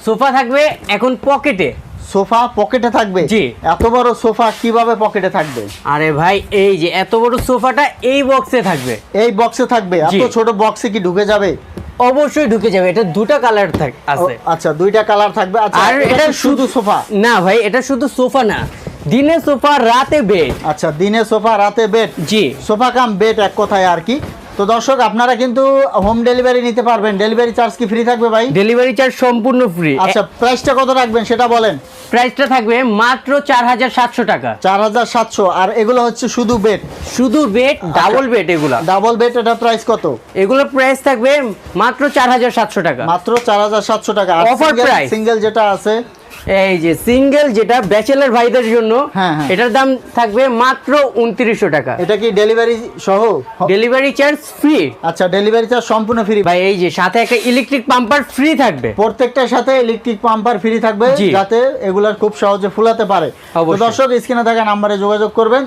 Sofa থাকবে এখন পকেটে। সোফা পকেটে থাকবে? জি। এত বড় সোফা কিভাবে পকেটে থাকবে? আরে ভাই এই যে এত বড় সোফাটা এই বক্সে থাকবে। এই বক্সে থাকবে? এত ছোট বক্সে কি ঢুকে যাবে? অবশ্যই ঢুকে যাবে। এটা দুটো কালার আছে। আচ্ছা, দুইটা কালার থাকবে। আচ্ছা, আর এটা শুধু সোফা না ভাই, এটা শুধু সোফা না, দিনে সোফা রাতে বেড। আচ্ছা, দিনে সোফা রাতে বেড। জি, সোফা কাম বেড এক কথায় আর কি। তো দর্শক, আপনারা কিন্তু হোম ডেলিভারি নিতে পারবেন। ডেলিভারি চার্জ কি ফ্রি থাকবে ভাই? ডেলিভারি চার্জ সম্পূর্ণ ফ্রি। আচ্ছা, প্রাইসটা কত রাখবেন সেটা বলেন। প্রাইসটা থাকবে মাত্র 4700 টাকা। 4700। আর এগুলো হচ্ছে শুধু বেড? শুধু বেড, ডাবল বেড। এগুলা ডাবল বেড, এটা প্রাইস কত? এগুলোর প্রাইস থাকবে মাত্র 4700 টাকা। মাত্র 4700 টাকা। Offer price। সিঙ্গেল যেটা আছে, এই যে সিঙ্গেল যেটা ব্যাচেলর ভাইদের জন্য, হ্যাঁ, হ্যাঁ। এটার দাম থাকবে মাত্র 2900 টাকা। এটা কি ডেলিভারি সহ? Delivery charge free. আচ্ছা, ডেলিভারি চার্জ সম্পূর্ণ ফ্রি। ভাই এই যে সাথে একটা ইলেকট্রিক পাম্পার ফ্রি থাকবে। প্রত্যেকটার সাথে ইলেকট্রিক পাম্পার ফ্রি থাকবে, জি। যাতে এগুলা খুব সহজে ফুলাতে পারে। তো অবশ্যই। দর্শক, স্ক্রিনে থাকা নাম্বারে যোগাযোগ করবেন।